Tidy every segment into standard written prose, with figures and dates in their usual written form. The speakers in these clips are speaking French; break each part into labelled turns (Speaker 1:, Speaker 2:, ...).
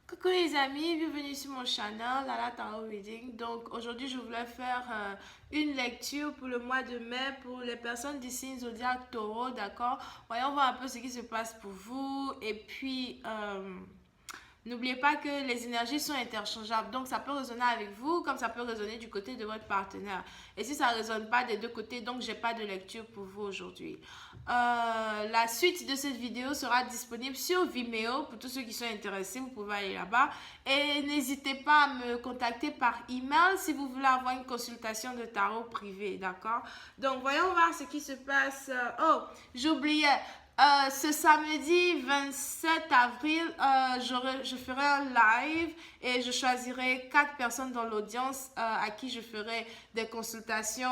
Speaker 1: Coucou les amis, bienvenue sur mon channel Lala Tarot Reading. Donc aujourd'hui je voulais faire une lecture pour le mois de mai pour les personnes du signe zodiaque Taureau, d'accord? Voyons voir un peu ce qui se passe pour vous et puis n'oubliez pas que les énergies sont interchangeables, donc ça peut résonner avec vous comme ça peut résonner du côté de votre partenaire. Et si ça ne résonne pas des deux côtés, donc j'ai pas de lecture pour vous aujourd'hui. La suite de cette vidéo sera disponible sur Vimeo pour tous ceux qui sont intéressés, vous pouvez aller là-bas. Et n'hésitez pas à me contacter par email si vous voulez avoir une consultation de tarot privé, d'accord? Donc voyons voir ce qui se passe. Oh, j'oubliais. Ce samedi 27 avril, je ferai un live et je choisirai 4 personnes dans l'audience à qui je ferai des consultations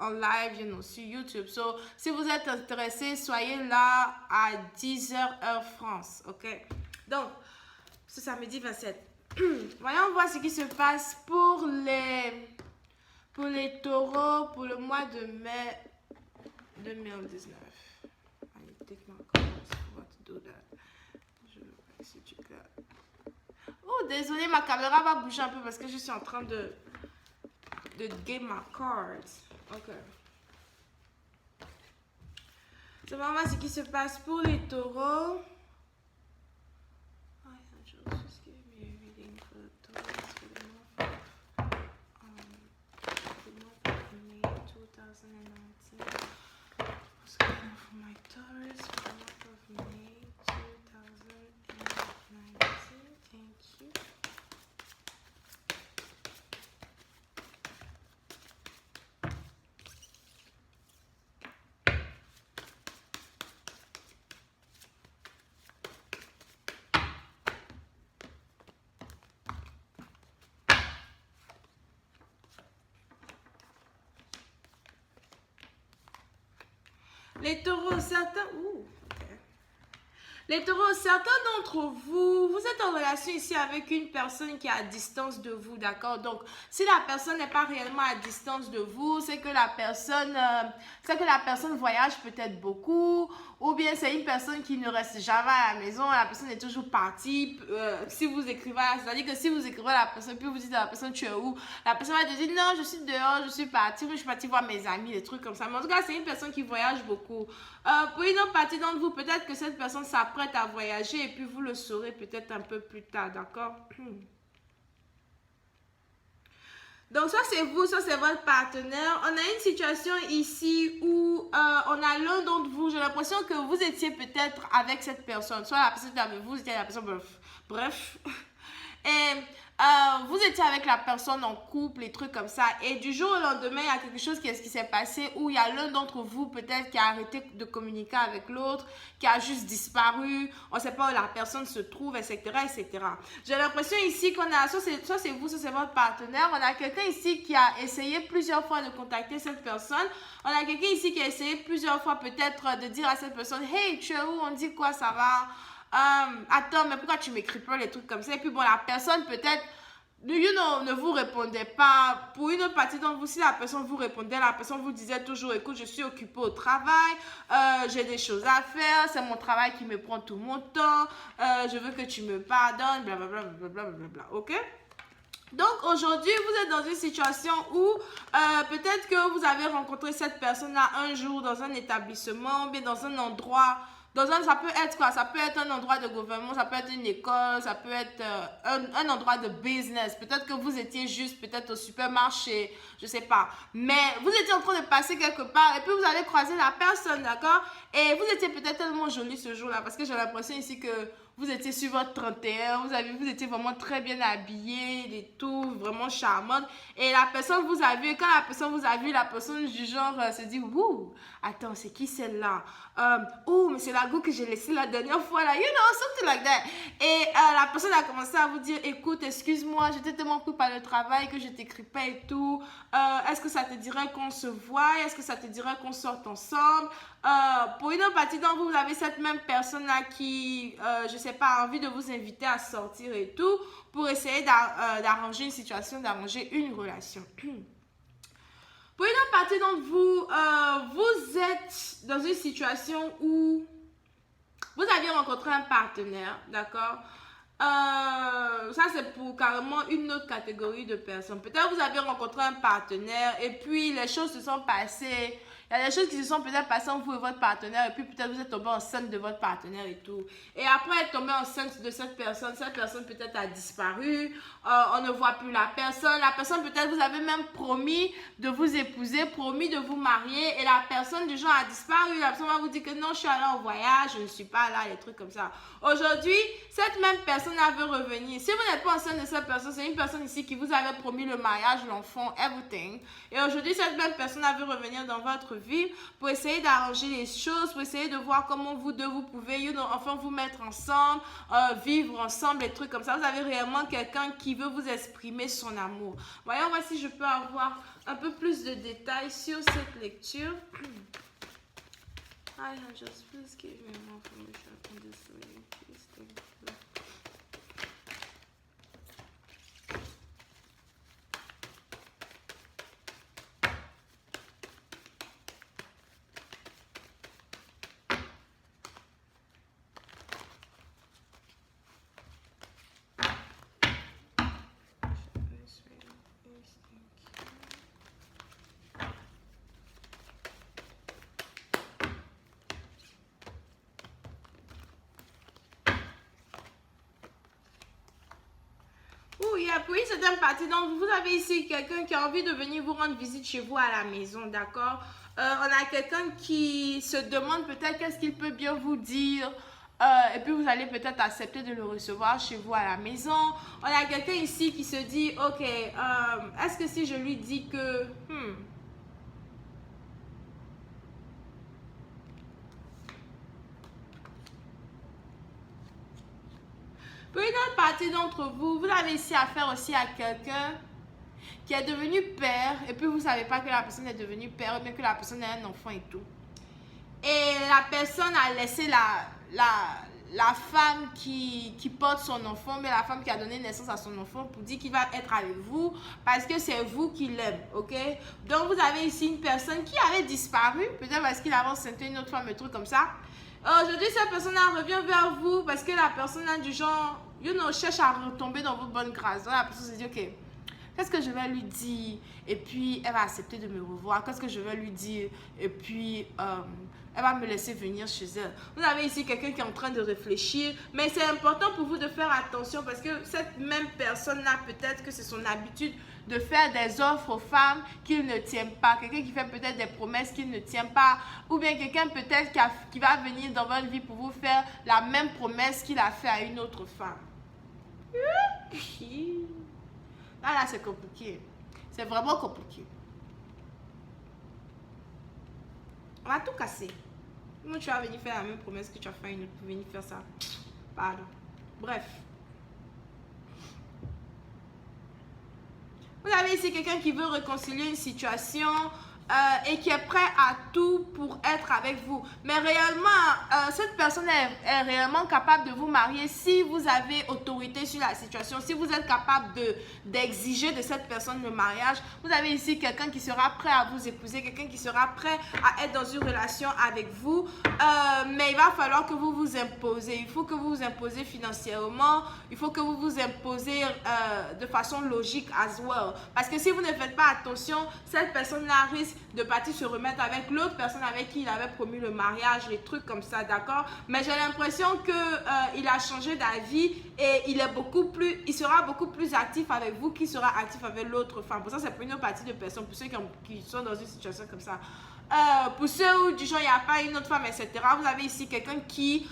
Speaker 1: en live, sur YouTube. So, si vous êtes intéressés, soyez là à 10h heure France, ok? Donc, ce samedi 27. Voyons voir ce qui se passe pour les taureaux pour le mois de mai 2019. Take my cards. What to do that? Je vais essayer de checker. Oh, désolé, ma caméra va bouger un peu parce que je suis en train de get my cards. Ok. C'est vraiment ce qui se passe pour les taureaux. Just give me a reading for the Taurus for the month of May 2019. What's going on for my Taurus for the month of May 2019? Thank you. Les taureaux, certains... Les taureaux, certains d'entre vous, vous êtes en relation ici avec une personne qui est à distance de vous, d'accord? Donc, si la personne n'est pas réellement à distance de vous, c'est que la personne voyage peut-être beaucoup, ou bien c'est une personne qui ne reste jamais à la maison, la personne est toujours partie. Si vous écrivez, c'est-à-dire que si vous écrivez à la personne, puis vous dites à la personne tu es où, la personne va te dire non, je suis dehors, je suis partie voir mes amis, des trucs comme ça. Mais en tout cas, c'est une personne qui voyage beaucoup. Pour une autre partie d'entre vous, peut-être que cette personne s'apprête à voyager et puis vous le saurez peut-être un peu plus tard, d'accord? Donc, ça c'est vous, ça c'est votre partenaire. On a une situation ici où on a l'un d'entre vous, j'ai l'impression que vous étiez peut-être avec cette personne. Soit la personne était avec vous, vous étiez avec la personne, bref. Et vous étiez avec la personne en couple, les trucs comme ça. Et du jour au lendemain, il y a quelque chose qui s'est passé où il y a l'un d'entre vous peut-être qui a arrêté de communiquer avec l'autre, qui a juste disparu. On ne sait pas où la personne se trouve, etc. etc. J'ai l'impression ici qu'on a, soit c'est vous, soit c'est votre partenaire. On a quelqu'un ici qui a essayé plusieurs fois de contacter cette personne. On a quelqu'un ici qui a essayé plusieurs fois peut-être de dire à cette personne, hey, tu es où? On dit quoi, ça va? Attends, mais pourquoi tu m'écris pas les trucs comme ça? Et puis bon, la personne peut-être, ne vous répondait pas. Pour une autre partie d'entre vous, si la personne vous répondait, la personne vous disait toujours, écoute, je suis occupée au travail, j'ai des choses à faire, c'est mon travail qui me prend tout mon temps, je veux que tu me pardonnes, blablabla, blablabla, ok? Donc aujourd'hui, vous êtes dans une situation où peut-être que vous avez rencontré cette personne-là un jour dans un établissement, ou bien dans un endroit. Ça peut être quoi? Ça peut être un endroit de gouvernement, ça peut être une école, ça peut être un endroit de business. Peut-être que vous étiez juste peut-être au supermarché, je sais pas. Mais vous étiez en train de passer quelque part et puis vous allez croiser la personne, d'accord? Et vous étiez peut-être tellement jolie ce jour-là parce que j'ai l'impression ici que vous étiez sur votre 31, vous étiez vraiment très bien habillée et tout, vraiment charmante. Et la personne vous a vu, quand la personne vous a vu, la personne du genre se dit, ouh, attends, c'est qui celle-là? Oh, mais c'est la go que j'ai laissée la dernière fois là, something like that. Et la personne a commencé à vous dire, écoute, excuse-moi, j'étais tellement pris par le travail que je t'écris pas et tout. Est-ce que ça te dirait qu'on se voit? Est-ce que ça te dirait qu'on sorte ensemble? Pour une autre partie d'entre vous, vous avez cette même personne-là qui, je sais pas, a envie de vous inviter à sortir et tout, pour essayer d'arranger une situation, d'arranger une relation. Pour une autre partie d'entre vous, vous êtes dans une situation où vous aviez rencontré un partenaire, d'accord? Ça, c'est pour carrément une autre catégorie de personnes. Peut-être vous avez rencontré un partenaire et puis les choses se sont passées. Il y a des choses qui se sont peut-être passées entre vous et votre partenaire et puis peut-être vous êtes tombé enceinte de votre partenaire et tout. Et après être tombé enceinte de cette personne peut-être a disparu. On ne voit plus la personne. La personne peut-être vous avez même promis de vous épouser, promis de vous marier et la personne du genre a disparu. La personne va vous dire que non, je suis allée en voyage, je ne suis pas là, des trucs comme ça. Aujourd'hui, cette même personne-là veut revenir. Si vous n'êtes pas enceinte de cette personne, c'est une personne ici qui vous avait promis le mariage, l'enfant, everything. Et aujourd'hui, cette même personne-là veut revenir dans votre vie pour essayer d'arranger les choses, pour essayer de voir comment vous deux, vous pouvez, enfin vous mettre ensemble, vivre ensemble, des trucs comme ça. Vous avez réellement quelqu'un qui veut vous exprimer son amour. Voyons, voir si je peux avoir un peu plus de détails sur cette lecture. Hi, Angels, please give me more information on this reading, please. Thank you. Oui, pour une certaine partie, donc vous avez ici quelqu'un qui a envie de venir vous rendre visite chez vous à la maison, d'accord? On a quelqu'un qui se demande peut-être qu'est-ce qu'il peut bien vous dire. Et puis vous allez peut-être accepter de le recevoir chez vous à la maison. On a quelqu'un ici qui se dit, ok, est-ce que si je lui dis que... Pour une autre partie d'entre vous, vous avez ici affaire aussi à quelqu'un qui est devenu père et puis vous ne savez pas que la personne est devenue père ou bien que la personne a un enfant et tout. Et la personne a laissé la femme qui porte son enfant, mais la femme qui a donné naissance à son enfant pour dire qu'il va être avec vous parce que c'est vous qui l'aime, ok? Donc vous avez ici une personne qui avait disparu, peut-être parce qu'il avait enceinté une autre femme, un truc comme ça. Aujourd'hui, cette personne-là revient vers vous parce que la personne-là du genre, cherche à retomber dans votre bonne grâce. Donc la personne se dit, ok, qu'est-ce que je vais lui dire? Et puis, elle va accepter de me revoir. Qu'est-ce que je vais lui dire? Et puis, elle va me laisser venir chez elle. Vous avez ici quelqu'un qui est en train de réfléchir. Mais c'est important pour vous de faire attention parce que cette même personne-là, peut-être que c'est son habitude de faire des offres aux femmes qu'il ne tient pas. Quelqu'un qui fait peut-être des promesses qu'il ne tient pas. Ou bien quelqu'un peut-être qui va venir dans votre vie pour vous faire la même promesse qu'il a fait à une autre femme. Là, c'est compliqué. C'est vraiment compliqué. On va tout casser. Comment tu vas venir faire la même promesse que tu as fait à une autre pour venir faire ça? Pardon. Bref. Vous avez ici quelqu'un qui veut réconcilier une situation et qui est prêt à tout pour être avec vous. Mais réellement, cette personne est réellement capable de vous marier si vous avez autorité sur la situation, si vous êtes capable d'exiger de cette personne le mariage. Vous avez ici quelqu'un qui sera prêt à vous épouser, quelqu'un qui sera prêt à être dans une relation avec vous. Mais il va falloir que vous vous imposez. Il faut que vous vous imposez financièrement. Il faut que vous vous imposez de façon logique as well. Parce que si vous ne faites pas attention, cette personne-là risque de partir se remettre avec l'autre personne avec qui il avait promis le mariage, les trucs comme ça, d'accord? Mais j'ai l'impression que il a changé d'avis et il sera beaucoup plus actif avec vous qu'il sera actif avec l'autre femme. Pour ça, c'est pour une autre partie de personnes, pour ceux qui sont dans une situation comme ça. Pour ceux où du genre il n'y a pas une autre femme, etc. Vous avez ici quelqu'un qui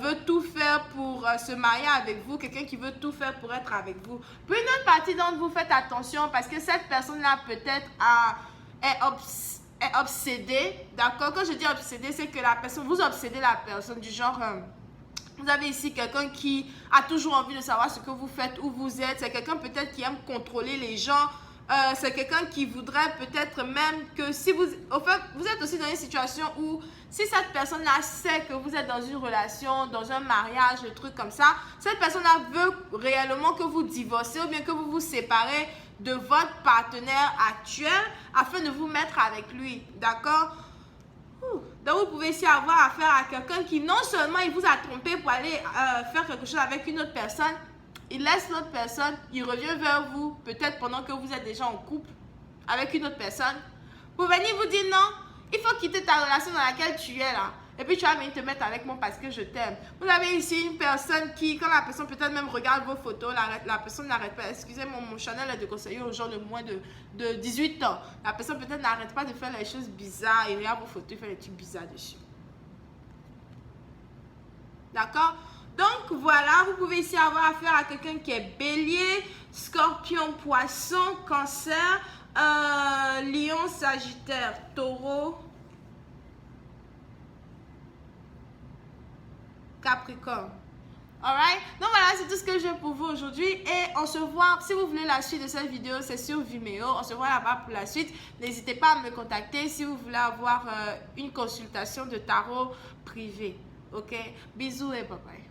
Speaker 1: veut tout faire pour se marier avec vous, quelqu'un qui veut tout faire pour être avec vous. Pour une autre partie d'entre vous, faites attention parce que cette personne-là peut-être est obsédée, d'accord? Quand je dis obsédée, c'est que la personne, vous obsédez la personne du genre... vous avez ici quelqu'un qui a toujours envie de savoir ce que vous faites, où vous êtes. C'est quelqu'un peut-être qui aime contrôler les gens. C'est quelqu'un qui voudrait peut-être même que si vous... En fait, vous êtes aussi dans une situation où si cette personne-là sait que vous êtes dans une relation, dans un mariage, des trucs comme ça, cette personne-là veut réellement que vous divorcez ou bien que vous vous séparez de votre partenaire actuel afin de vous mettre avec lui. D'accord? Donc, vous pouvez ici avoir affaire à quelqu'un qui non seulement il vous a trompé pour aller faire quelque chose avec une autre personne, il laisse l'autre personne, il revient vers vous, peut-être pendant que vous êtes déjà en couple avec une autre personne, pour venir vous dire non, il faut quitter ta relation dans laquelle tu es là. Et puis tu vas venir te mettre avec moi parce que je t'aime. Vous avez ici une personne qui, quand la personne peut-être même regarde vos photos, la personne n'arrête pas. Excusez-moi, mon Chanel est de conseiller aux gens de moins de 18 ans. La personne peut-être n'arrête pas de faire les choses bizarres. Il regarde vos photos, il fait des trucs bizarres dessus. D'accord? Donc voilà, vous pouvez ici avoir affaire à quelqu'un qui est bélier, scorpion, poisson, cancer, lion, sagittaire, taureau, Capricorne. Alright? Donc voilà, c'est tout ce que j'ai pour vous aujourd'hui. Et on se voit, si vous voulez la suite de cette vidéo, c'est sur Vimeo. On se voit là-bas pour la suite. N'hésitez pas à me contacter si vous voulez avoir une consultation de tarot privée. Ok? Bisous et bye bye.